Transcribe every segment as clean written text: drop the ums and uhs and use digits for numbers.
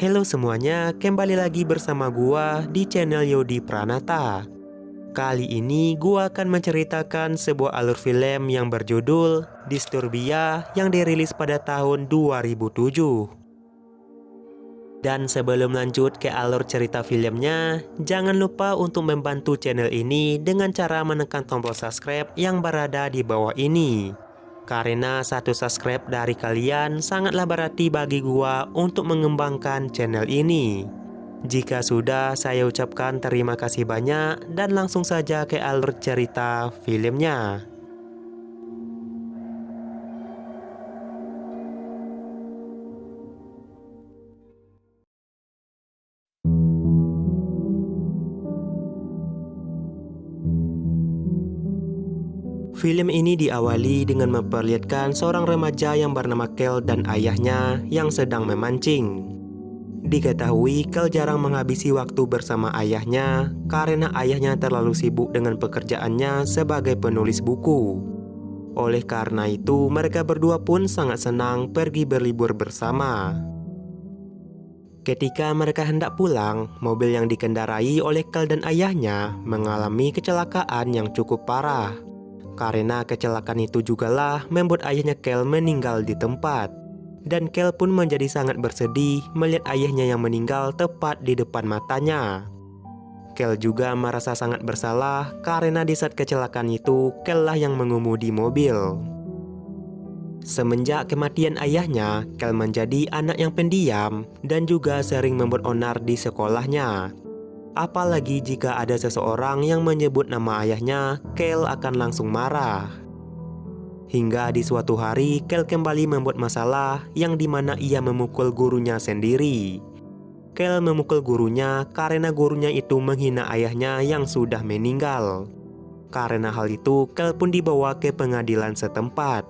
Halo semuanya, kembali lagi bersama gua di channel Yodi Pranata. Kali ini gua akan menceritakan sebuah alur film yang berjudul Disturbia yang dirilis pada tahun 2007. Dan sebelum lanjut ke alur cerita filmnya, jangan lupa untuk membantu channel ini dengan cara menekan tombol subscribe yang berada di bawah ini. Karena satu subscribe dari kalian sangatlah berarti bagi gua untuk mengembangkan channel ini. Jika sudah, saya ucapkan terima kasih banyak dan langsung saja ke alur cerita filmnya. Film ini diawali dengan memperlihatkan seorang remaja yang bernama Kel dan ayahnya yang sedang memancing. Diketahui Kel jarang menghabisi waktu bersama ayahnya karena ayahnya terlalu sibuk dengan pekerjaannya sebagai penulis buku. Oleh karena itu, mereka berdua pun sangat senang pergi berlibur bersama. Ketika mereka hendak pulang, mobil yang dikendarai oleh Kel dan ayahnya mengalami kecelakaan yang cukup parah. Karena kecelakaan itu jugalah membuat ayahnya Kel meninggal di tempat. Dan Kel pun menjadi sangat bersedih melihat ayahnya yang meninggal tepat di depan matanya. Kel juga merasa sangat bersalah karena di saat kecelakaan itu Kel lah yang mengemudi mobil. Semenjak kematian ayahnya, Kel menjadi anak yang pendiam dan juga sering membuat onar di sekolahnya. Apalagi jika ada seseorang yang menyebut nama ayahnya, Kel akan langsung marah. Hingga di suatu hari, Kel kembali membuat masalah yang dimana ia memukul gurunya sendiri. Kel memukul gurunya karena gurunya itu menghina ayahnya yang sudah meninggal. Karena hal itu, Kel pun dibawa ke pengadilan setempat.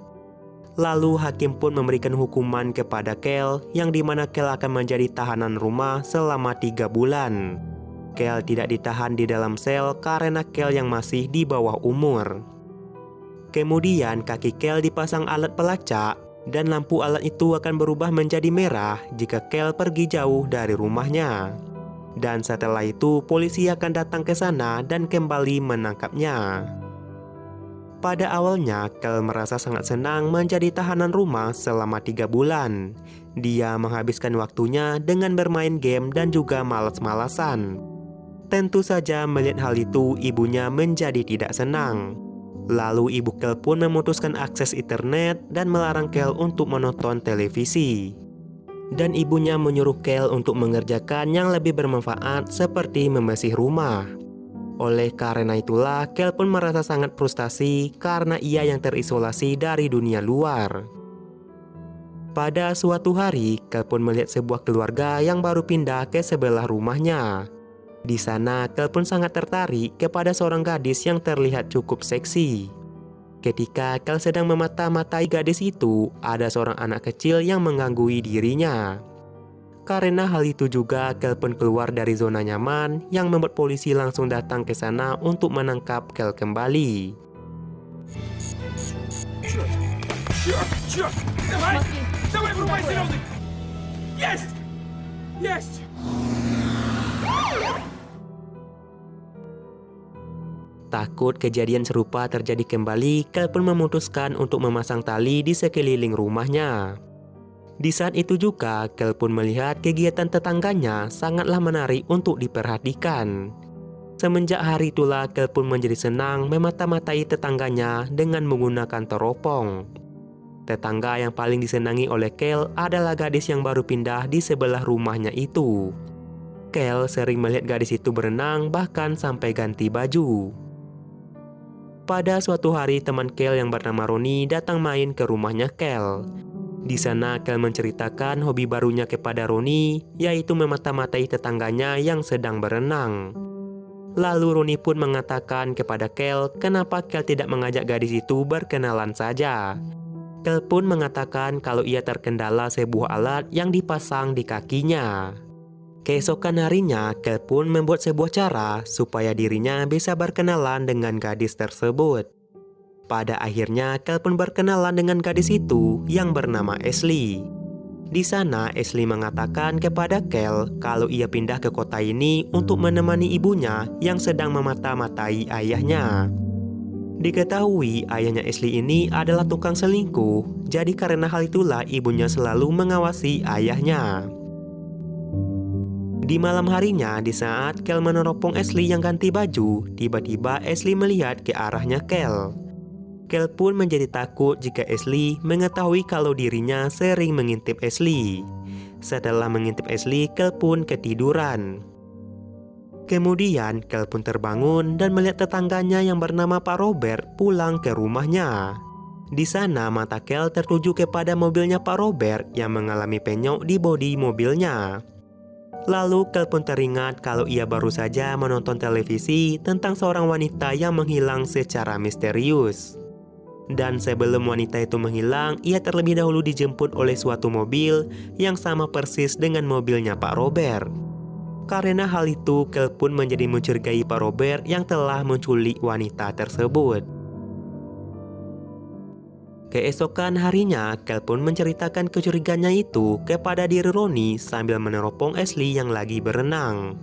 Lalu hakim pun memberikan hukuman kepada Kel yang dimana Kel akan menjadi tahanan rumah selama 3 bulan. Kel tidak ditahan di dalam sel karena Kel yang masih di bawah umur. Kemudian kaki Kel dipasang alat pelacak dan lampu alat itu akan berubah menjadi merah jika Kel pergi jauh dari rumahnya. Dan setelah itu polisi akan datang ke sana dan kembali menangkapnya. Pada awalnya Kel merasa sangat senang menjadi tahanan rumah selama 3 bulan. Dia menghabiskan waktunya dengan bermain game dan juga malas-malasan. Tentu saja melihat hal itu ibunya menjadi tidak senang. Lalu ibu Kel pun memutuskan akses internet dan melarang Kel untuk menonton televisi. Dan ibunya menyuruh Kel untuk mengerjakan yang lebih bermanfaat seperti membersih rumah. Oleh karena itulah Kel pun merasa sangat frustasi karena ia yang terisolasi dari dunia luar. Pada suatu hari, Kel pun melihat sebuah keluarga yang baru pindah ke sebelah rumahnya. Di sana, Kel pun sangat tertarik kepada seorang gadis yang terlihat cukup seksi. Ketika Kel sedang memata-matai gadis itu, ada seorang anak kecil yang mengganggu dirinya. Karena hal itu juga, Kel pun keluar dari zona nyaman yang membuat polisi langsung datang ke sana untuk menangkap Kel kembali. Takut kejadian serupa terjadi kembali, Kel pun memutuskan untuk memasang tali di sekeliling rumahnya. Di saat itu juga, Kel pun melihat kegiatan tetangganya sangatlah menarik untuk diperhatikan. Semenjak hari itulah, Kel pun menjadi senang memata-matai tetangganya dengan menggunakan teropong. Tetangga yang paling disenangi oleh Kel adalah gadis yang baru pindah di sebelah rumahnya itu. Kel sering melihat gadis itu berenang bahkan sampai ganti baju. Pada suatu hari teman Kel yang bernama Roni datang main ke rumahnya Kel. Di sana Kel menceritakan hobi barunya kepada Roni, yaitu memata-matai tetangganya yang sedang berenang. Lalu Roni pun mengatakan kepada Kel kenapa Kel tidak mengajak gadis itu berkenalan saja. Kel pun mengatakan kalau ia terkendala sebuah alat yang dipasang di kakinya. Keesokan harinya, Kel pun membuat sebuah cara supaya dirinya bisa berkenalan dengan gadis tersebut. Pada akhirnya, Kel pun berkenalan dengan gadis itu yang bernama Ashley. Di sana, Ashley mengatakan kepada Kel kalau ia pindah ke kota ini untuk menemani ibunya yang sedang memata-matai ayahnya. Diketahui ayahnya Ashley ini adalah tukang selingkuh, jadi karena hal itulah ibunya selalu mengawasi ayahnya. Di malam harinya, di saat Kel meneropong Ashley yang ganti baju, tiba-tiba Ashley melihat ke arahnya Kel. Kel pun menjadi takut jika Ashley mengetahui kalau dirinya sering mengintip Ashley. Setelah mengintip Ashley, Kel pun ketiduran. Kemudian Kel pun terbangun dan melihat tetangganya yang bernama Pak Robert pulang ke rumahnya. Di sana mata Kel tertuju kepada mobilnya Pak Robert yang mengalami penyok di bodi mobilnya. Lalu Kel pun teringat kalau ia baru saja menonton televisi tentang seorang wanita yang menghilang secara misterius. Dan sebelum wanita itu menghilang, ia terlebih dahulu dijemput oleh suatu mobil yang sama persis dengan mobilnya Pak Robert. Karena hal itu, Kel pun menjadi mencurigai Pak Robert yang telah menculik wanita tersebut. Keesokan harinya, Kel pun menceritakan kecurigaannya itu kepada diri Ronnie sambil meneropong Ashley yang lagi berenang.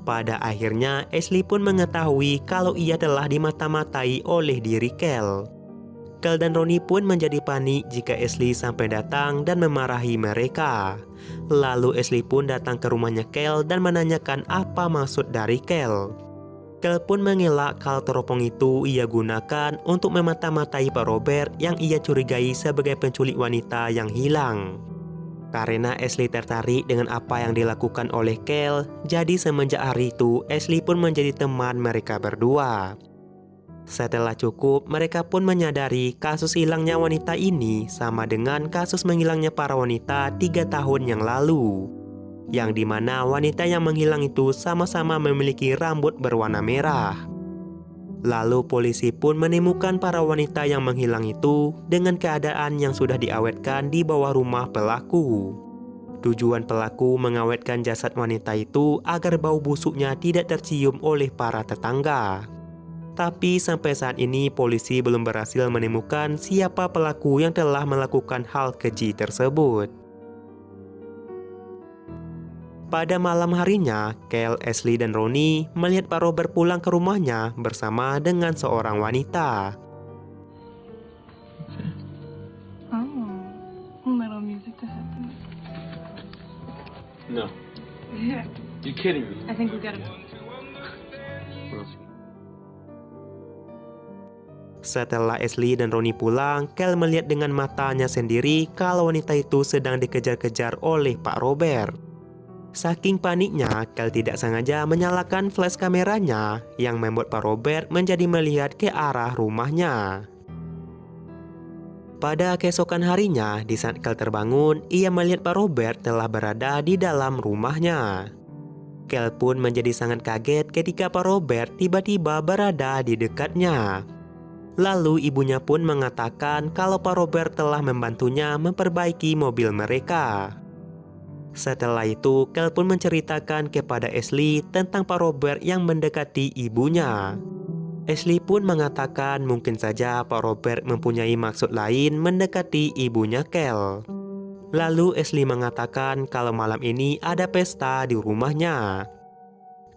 Pada akhirnya, Ashley pun mengetahui kalau ia telah dimata-matai oleh diri Kel. Kel dan Ronnie pun menjadi panik jika Ashley sampai datang dan memarahi mereka. Lalu Ashley pun datang ke rumahnya Kel dan menanyakan apa maksud dari Kel. Kel pun mengelak kalau teropong itu ia gunakan untuk memata-matai Pak Robert yang ia curigai sebagai penculik wanita yang hilang. Karena Ashley tertarik dengan apa yang dilakukan oleh Kel, jadi semenjak hari itu Ashley pun menjadi teman mereka berdua. Setelah cukup, mereka pun menyadari kasus hilangnya wanita ini sama dengan kasus menghilangnya para wanita 3 tahun yang lalu. Yang dimana wanita yang menghilang itu sama-sama memiliki rambut berwarna merah. Lalu polisi pun menemukan para wanita yang menghilang itu dengan keadaan yang sudah diawetkan di bawah rumah pelaku. Tujuan pelaku mengawetkan jasad wanita itu agar bau busuknya tidak tercium oleh para tetangga. Tapi sampai saat ini polisi belum berhasil menemukan siapa pelaku yang telah melakukan hal keji tersebut. Pada malam harinya, Kel, Ashley, dan Ronnie melihat Pak Robert pulang ke rumahnya bersama dengan seorang wanita. Metal music to happen. No. Yeah. You kidding me? I think we got it. Setelah Ashley dan Ronnie pulang, Kel melihat dengan matanya sendiri kalau wanita itu sedang dikejar-kejar oleh Pak Robert. Saking paniknya, Kel tidak sengaja menyalakan flash kameranya yang membuat Pak Robert menjadi melihat ke arah rumahnya. Pada keesokan harinya, di saat Kel terbangun, ia melihat Pak Robert telah berada di dalam rumahnya. Kel pun menjadi sangat kaget ketika Pak Robert tiba-tiba berada di dekatnya. Lalu ibunya pun mengatakan kalau Pak Robert telah membantunya memperbaiki mobil mereka. Setelah itu, Kel pun menceritakan kepada Ashley tentang Pak Robert yang mendekati ibunya. Ashley pun mengatakan mungkin saja Pak Robert mempunyai maksud lain mendekati ibunya Kel. Lalu Ashley mengatakan kalau malam ini ada pesta di rumahnya.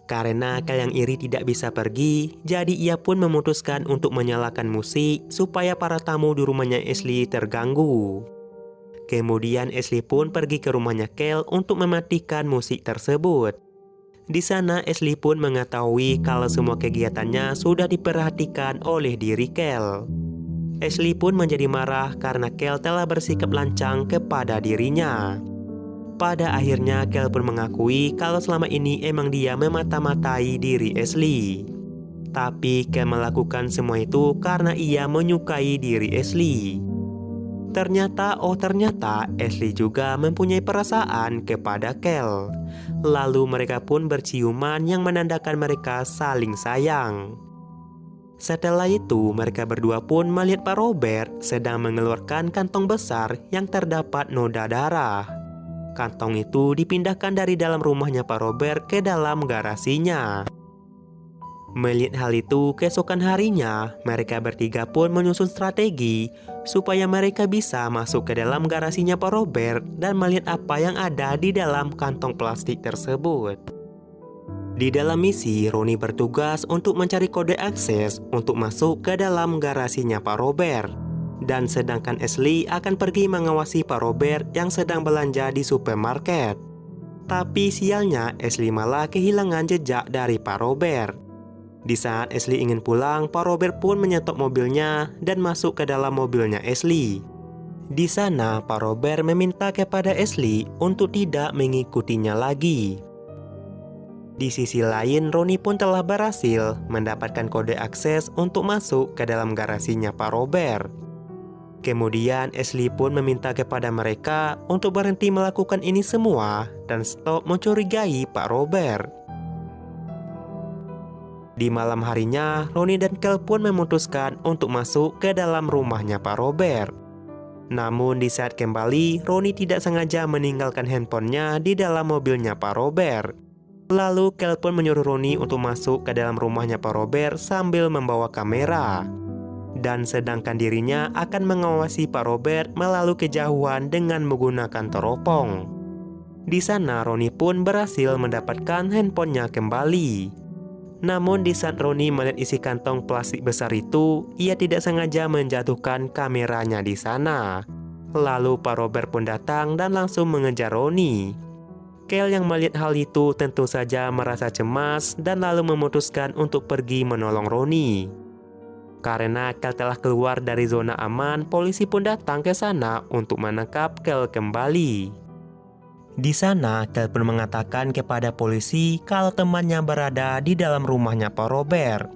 Karena Kel yang iri tidak bisa pergi, jadi ia pun memutuskan untuk menyalakan musik supaya para tamu di rumahnya Ashley terganggu. Kemudian Ashley pun pergi ke rumahnya Kel untuk mematikan musik tersebut. Di sana Ashley pun mengetahui kalau semua kegiatannya sudah diperhatikan oleh diri Kel. Ashley pun menjadi marah karena Kel telah bersikap lancang kepada dirinya. Pada akhirnya Kel pun mengakui kalau selama ini emang dia memata-matai diri Ashley. Tapi Kel melakukan semua itu karena ia menyukai diri Ashley. Ternyata Ashley juga mempunyai perasaan kepada Kel. Lalu mereka pun berciuman yang menandakan mereka saling sayang. Setelah itu mereka berdua pun melihat Pak Robert sedang mengeluarkan kantong besar yang terdapat noda darah. Kantong itu dipindahkan dari dalam rumahnya Pak Robert ke dalam garasinya. Melihat hal itu, keesokan harinya, mereka bertiga pun menyusun strategi supaya mereka bisa masuk ke dalam garasinya Pak Robert dan melihat apa yang ada di dalam kantong plastik tersebut. Di dalam misi, Ronnie bertugas untuk mencari kode akses untuk masuk ke dalam garasinya Pak Robert. Dan sedangkan Ashley akan pergi mengawasi Pak Robert yang sedang belanja di supermarket. Tapi sialnya, Ashley malah kehilangan jejak dari Pak Robert. Di saat Ashley ingin pulang, Pak Robert pun menyetop mobilnya dan masuk ke dalam mobilnya Ashley. Di sana, Pak Robert meminta kepada Ashley untuk tidak mengikutinya lagi. Di sisi lain, Ronnie pun telah berhasil mendapatkan kode akses untuk masuk ke dalam garasinya Pak Robert. Kemudian Ashley pun meminta kepada mereka untuk berhenti melakukan ini semua dan stop mencurigai Pak Robert. Di malam harinya, Ronnie dan Kel pun memutuskan untuk masuk ke dalam rumahnya Pak Robert. Namun di saat kembali, Ronnie tidak sengaja meninggalkan handphonenya di dalam mobilnya Pak Robert. Lalu Kel pun menyuruh Ronnie untuk masuk ke dalam rumahnya Pak Robert sambil membawa kamera. Dan sedangkan dirinya akan mengawasi Pak Robert melalui kejauhan dengan menggunakan teropong. Di sana Ronnie pun berhasil mendapatkan handphonenya kembali. Namun di saat Ronnie melihat isi kantong plastik besar itu, ia tidak sengaja menjatuhkan kameranya di sana. Lalu Pak Robert pun datang dan langsung mengejar Ronnie. Kel yang melihat hal itu tentu saja merasa cemas dan lalu memutuskan untuk pergi menolong Ronnie. Karena Kel telah keluar dari zona aman, polisi pun datang ke sana untuk menangkap Kel kembali. Di sana, Kel pun mengatakan kepada polisi kalau temannya berada di dalam rumahnya Pak Robert.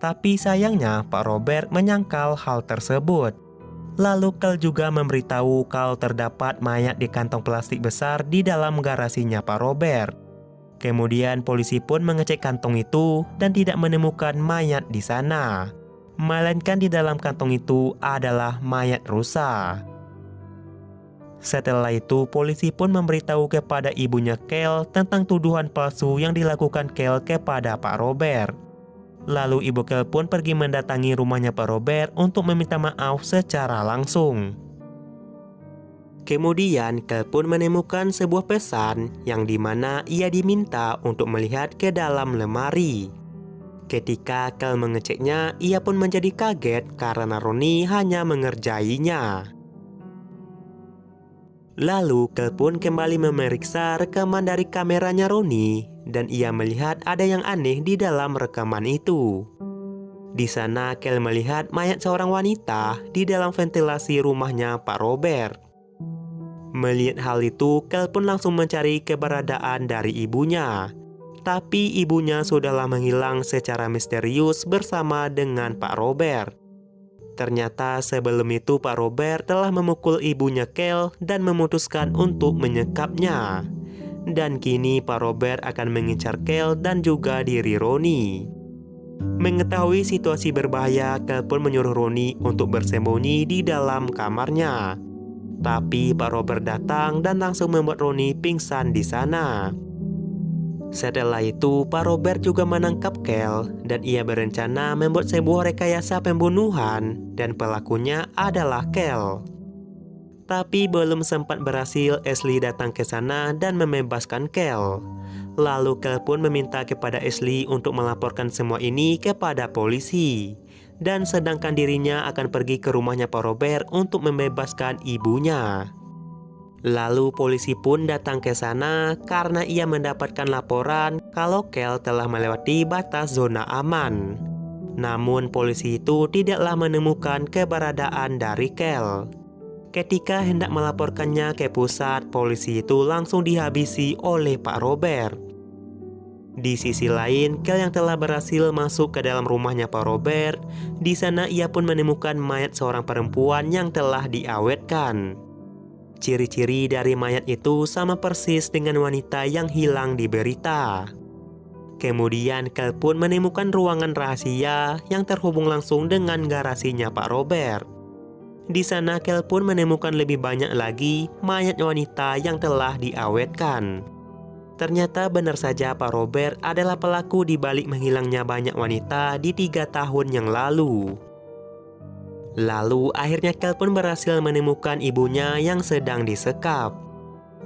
Tapi sayangnya Pak Robert menyangkal hal tersebut. Lalu Kel juga memberitahu kalau terdapat mayat di kantong plastik besar di dalam garasinya Pak Robert. Kemudian polisi pun mengecek kantong itu dan tidak menemukan mayat di sana. Melainkan di dalam kantong itu adalah mayat rusa. Setelah itu, polisi pun memberitahu kepada ibunya Kel tentang tuduhan palsu yang dilakukan Kel kepada Pak Robert. Lalu ibu Kel pun pergi mendatangi rumahnya Pak Robert untuk meminta maaf secara langsung. Kemudian Kel pun menemukan sebuah pesan yang dimana ia diminta untuk melihat ke dalam lemari. Ketika Kel mengeceknya, ia pun menjadi kaget karena Ronnie hanya mengerjainya. Lalu Kel pun kembali memeriksa rekaman dari kameranya Ronnie dan ia melihat ada yang aneh di dalam rekaman itu. Di sana Kel melihat mayat seorang wanita di dalam ventilasi rumahnya Pak Robert. Melihat hal itu, Kel pun langsung mencari keberadaan dari ibunya. Tapi ibunya sudahlah menghilang secara misterius bersama dengan Pak Robert. Ternyata sebelum itu Pak Robert telah memukul ibunya Kel dan memutuskan untuk menyekapnya. Dan kini Pak Robert akan mengincar Kel dan juga diri Ronnie. Mengetahui situasi berbahaya, Kel pun menyuruh Ronnie untuk bersembunyi di dalam kamarnya. Tapi Pak Robert datang dan langsung membuat Ronnie pingsan di sana. Setelah itu, Pak Robert juga menangkap Kel dan ia berencana membuat sebuah rekayasa pembunuhan dan pelakunya adalah Kel. Tapi belum sempat berhasil, Ashley datang ke sana dan membebaskan Kel. Lalu Kel pun meminta kepada Ashley untuk melaporkan semua ini kepada polisi. Dan sedangkan dirinya akan pergi ke rumahnya Pak Robert untuk membebaskan ibunya. Lalu polisi pun datang ke sana karena ia mendapatkan laporan kalau Kel telah melewati batas zona aman. Namun polisi itu tidaklah menemukan keberadaan dari Kel. Ketika hendak melaporkannya ke pusat, polisi itu langsung dihabisi oleh Pak Robert. Di sisi lain, Kel yang telah berhasil masuk ke dalam rumahnya Pak Robert, di sana ia pun menemukan mayat seorang perempuan yang telah diawetkan. Ciri-ciri dari mayat itu sama persis dengan wanita yang hilang di berita. Kemudian Kel pun menemukan ruangan rahasia yang terhubung langsung dengan garasinya Pak Robert. Di sana Kel pun menemukan lebih banyak lagi mayat wanita yang telah diawetkan. Ternyata benar saja Pak Robert adalah pelaku di balik menghilangnya banyak wanita di 3 tahun yang lalu. Lalu akhirnya Kel pun berhasil menemukan ibunya yang sedang disekap.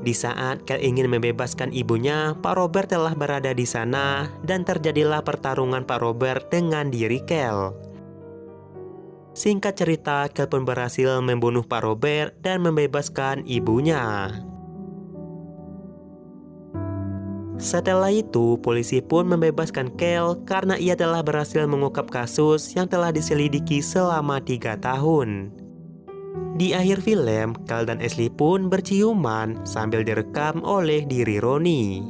Di saat Kel ingin membebaskan ibunya, Pak Robert telah berada di sana dan terjadilah pertarungan Pak Robert dengan diri Kel. Singkat cerita, Kel pun berhasil membunuh Pak Robert dan membebaskan ibunya. Setelah itu, polisi pun membebaskan Kel karena ia telah berhasil mengungkap kasus yang telah diselidiki selama 3 tahun. Di akhir film, Kel dan Ashley pun berciuman sambil direkam oleh diri Ronnie.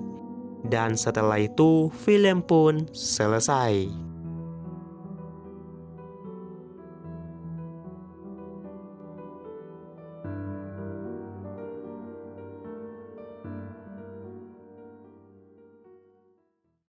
Dan setelah itu, film pun selesai.